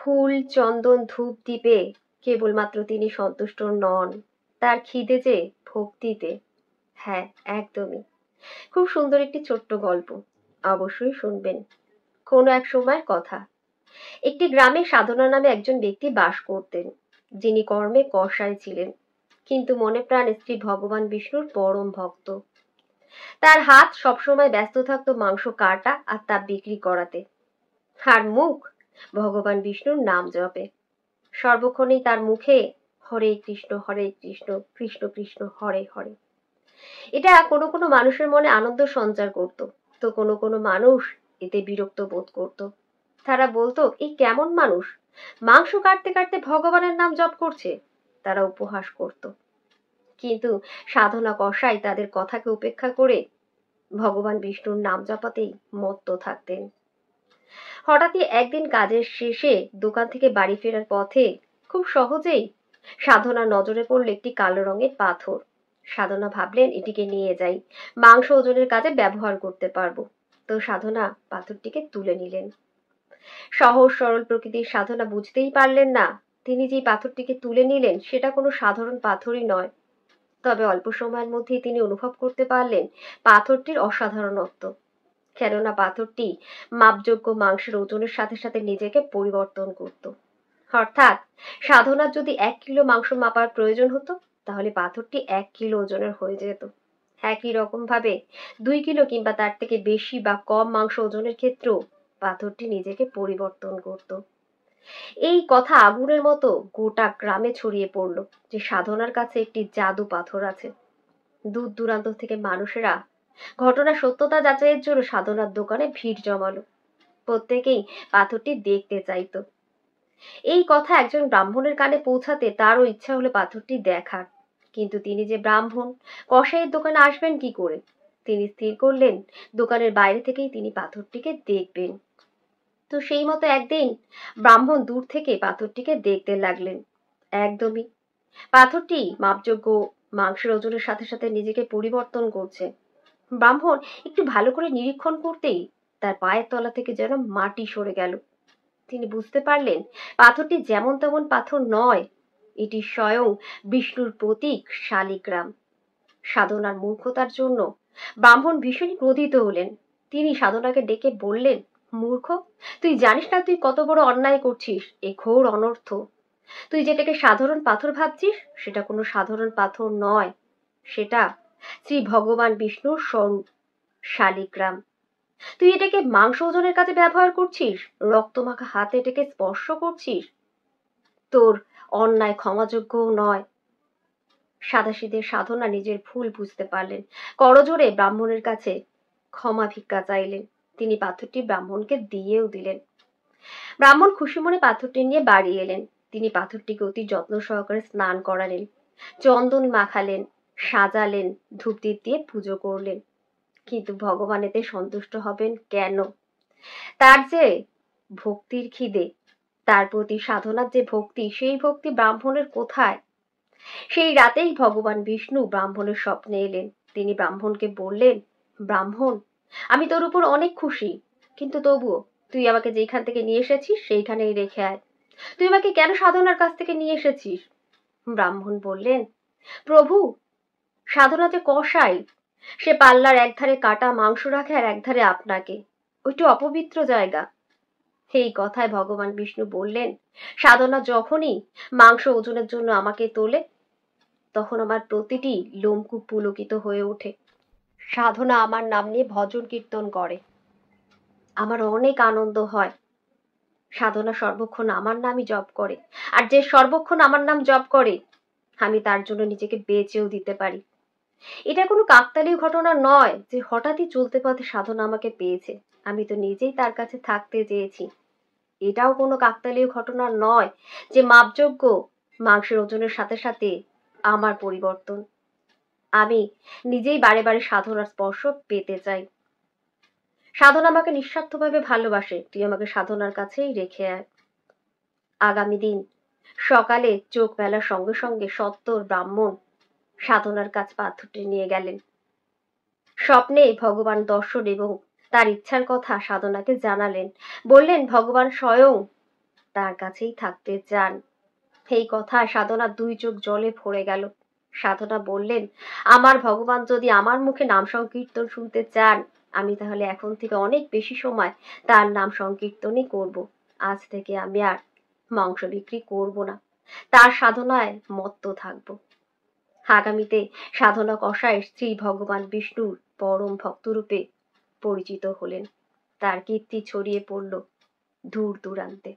ফুল চন্দন ধূপ দ্বীপে কেবলমাত্র তিনি সন্তুষ্ট নন, তার খিদে যে ভক্তিতে। হ্যাঁ, একদমই। খুব সুন্দর একটি ছোট্ট গল্প, অবশ্যই শুনবেন। কোনো এক সময়ের কথা। একটি গ্রামে সাধনা নামে একজন ব্যক্তি বাস করতেন, যিনি কর্মে কসাই ছিলেন, কিন্তু মনে প্রাণে শ্রী ভগবান বিষ্ণুর পরম ভক্ত। তার হাত সবসময় ব্যস্ত থাকতো মাংস কাটা আর তা বিক্রি করাতে, আর মুখ ভগবান বিষ্ণুর নাম জপে। সর্বক্ষণেই তার মুখে হরে কৃষ্ণ কৃষ্ণ কৃষ্ণ হরে হরে। এটা কোনো কোনো মানুষের মনে আনন্দ সঞ্চার করত, তো কোনো কোনো মানুষ এতে বিরক্ত বোধ করত। তারা বলতো, এই কেমন মানুষ, মাংস কাটতে কাটতে ভগবানের নাম জপ করছে। তারা উপহাস করত, কিন্তু সাধনা কসাই তাদের কথাকে উপেক্ষা করে ভগবান বিষ্ণুর নাম জপাতেই মত্ত থাকতেন। হঠাৎই একদিন কাজের শেষে দোকান থেকে বাড়ি ফেরার পথে খুব সহজেই সাধনা নজরে পড়ল একটি কালো রঙের পাথর। সাধনা ভাবলেন, এটিকে নিয়ে যাই, মাংস ওজনের কাজে ব্যবহার করতে পারবো। তো সাধনা পাথরটিকে তুলে নিলেন। সহজ সরল প্রকৃতির সাধনা বুঝতেই পারলেন না, তিনি যে পাথরটিকে তুলে নিলেন সেটা কোনো সাধারণ পাথরই নয়। তবে অল্প সময়ের মধ্যেই তিনি অনুভব করতে পারলেন পাথরটির অসাধারণত্ব। কেননা পাথরটি মাপযোগ্য মাংসের ওজনের সাথে সাথে নিজেকে পরিবর্তন করত। অর্থাৎ সাধনার যদি 1 কিলো মাংস মাপার প্রয়োজন হতো, তাহলে পাথরটি 1 কিলো ওজনের হয়ে যেত। একই রকম ভাবে 2 কিলো কিংবা তার থেকে বেশি বা কম মাংস ওজনের ক্ষেত্রেও পাথরটি নিজেকে পরিবর্তন করত। এই কথা আগুনের মতো গোটা গ্রামে ছড়িয়ে পড়ল যে সাধনার কাছে একটি জাদু পাথর আছে। দূর দূরান্ত থেকে মানুষেরা ঘটনার সত্যতা যাচাইয়ের জন্য সাধনার দোকানে ভিড় জমালো। প্রত্যেকেই পাথরটি দেখতে চাইতো। এই কথা একজন ব্রাহ্মণের কানে পৌঁছাতে তারও ইচ্ছা হলো পাথরটি দেখার, কিন্তু তিনি যে ব্রাহ্মণ, কসাইয়ের দোকানে আসবেন কি করে? তিনি স্থির করলেন দোকানের বাইরে থেকেই তিনি পাথরটিকে দেখবেন। তো সেই মতো একদিন ব্রাহ্মণ দূর থেকে পাথরটিকে দেখতে লাগলেন। একদমই পাথরটি মাপযোগ্য মাংসের ওজনের সাথে সাথে নিজেকে পরিবর্তন করছে। ব্রাহ্মণ একটু ভালো করে নিরীক্ষণ করতেই তার পায়ের তলা থেকে যেন মাটি সরে গেল। তিনি বুঝতে পারলেন পাথরটি যেমন তেমন পাথর নয়, এটি স্বয়ং বিষ্ণুর প্রতীক শালিগ্রাম। সাধনার মূর্খতার জন্য ব্রাহ্মণ ভীষণ ক্রোধিত হলেন। তিনি সাধনাকে ডেকে বললেন, মূর্খ, তুই জানিস না তুই কত বড় অন্যায় করছিস, এই ঘোর অনর্থ। তুই যেটাকে সাধারণ পাথর ভাবছিস সেটা কোনো সাধারণ পাথর নয়, সেটা শ্রী ভগবান বিষ্ণুর স্বরূপ শালিগ্রাম। তুই এটাকে মাংস ওজনের কাজে ব্যবহার করছিস, রক্তমাখা হাতে এটাকে স্পর্শ করছিস। তোর অন্যায় ক্ষমাযোগ্যও নয়। সাদাসিধে সাধনা নিজের ভুল বুঝতে পারলেন, করজোড়ে ব্রাহ্মণের কাছে ক্ষমা ভিক্ষা চাইলেন। তিনি পাথরটি ব্রাহ্মণকে দিয়েও দিলেন। ব্রাহ্মণ খুশি মনে পাথরটি নিয়ে বাড়ি এলেন। তিনি পাথরটিকে অতি যত্ন সহকারে স্নান করালেন, চন্দন মাখালেন, সাজালেন, ধূপদীপ দিয়ে পুজো করলেন। কিন্তু ভগবান এতে সন্তুষ্ট হবেন কেন? তার যে ভক্তির খিদে, তার প্রতি সাধনার যে ভক্তি, সেই ভক্তি ব্রাহ্মণের কোথায়? সেই রাতেই ভগবান বিষ্ণু ব্রাহ্মণের স্বপ্নে এলেন। তিনি ব্রাহ্মণকে বললেন, ব্রাহ্মণ, আমি তোর উপর অনেক খুশি, কিন্তু তবুও তুই আমাকে যেখান থেকে নিয়ে এসেছিস সেইখানেই রেখে আয়। তুই আমাকে কেন সাধনার কাছ থেকে নিয়ে এসেছিস? ব্রাহ্মণ বললেন, প্রভু, সাধনা যে কসাই, সে পাল্লার একধারে কাটা মাংস রাখে আর একধারে আপনাকে, ওইটা অপবিত্র জায়গা। এই কথায় ভগবান বিষ্ণু বললেন, সাধনা যখনই মাংস ওজনের জন্য আমাকে তোলে, তখন আমার প্রতিটি লোমকূপ পুলকিত হয়ে ওঠে। সাধনা আমার নাম নিয়ে ভজন কীর্তন করে, আমার অনেক আনন্দ হয়। সাধনা সর্বক্ষণ আমার নামই জপ করে, আর যে সর্বক্ষণ আমার নাম জপ করে, আমি তার জন্য নিজেকে বেচেও দিতে পারি। এটা কোনো কাকতালীয় ঘটনা নয় যে হঠাৎই চলতে পথে সাধনা আমাকে পেয়েছে, আমি তো নিজেই তার কাছে থাকতে চেয়েছি। এটাও কোনো কাকতালীয় ঘটনা নয় যে মাপযোগ্য মাংসের ওজনের সাথে সাথে আমার পরিবর্তন। আমি নিজেই বারে বারে সাধনার স্পর্শ পেতে চাই। সাধনা আমাকে নিঃস্বার্থভাবে ভালোবাসে, তুই আমাকে সাধনার কাছেই রেখে আয়। আগামী দিন সকালে চোখ মেলার সঙ্গে সঙ্গে সত্তর ব্রাহ্মণ সাধনার কাছ পাথরটি নিয়ে গেলেন। স্বপ্নে ভগবান দর্শন এবং তার ইচ্ছার কথা সাধনাকে জানালেন। বললেন, ভগবান স্বয়ং তার কাছেই থাকতে চান। এই কথা সাধনা দুই চোখ জলে ভরে গেল। সাধনা বললেন, আমার ভগবান যদি আমার মুখে নাম সংকীর্তন শুনতে চান, আমি তাহলে এখন থেকে অনেক বেশি সময় তার নাম সংকীর্তনই করব। আজ থেকে আমি আর মাংস বিক্রি করব না, তার সাধনায় মত্ত থাকব। আগামীতে সাধনা কষায় শ্রী ভগবান বিষ্ণুর পরম ভক্তরূপে পরিচিত হলেন। তার কীর্তি ছড়িয়ে পড়ল দূর দূরান্তে।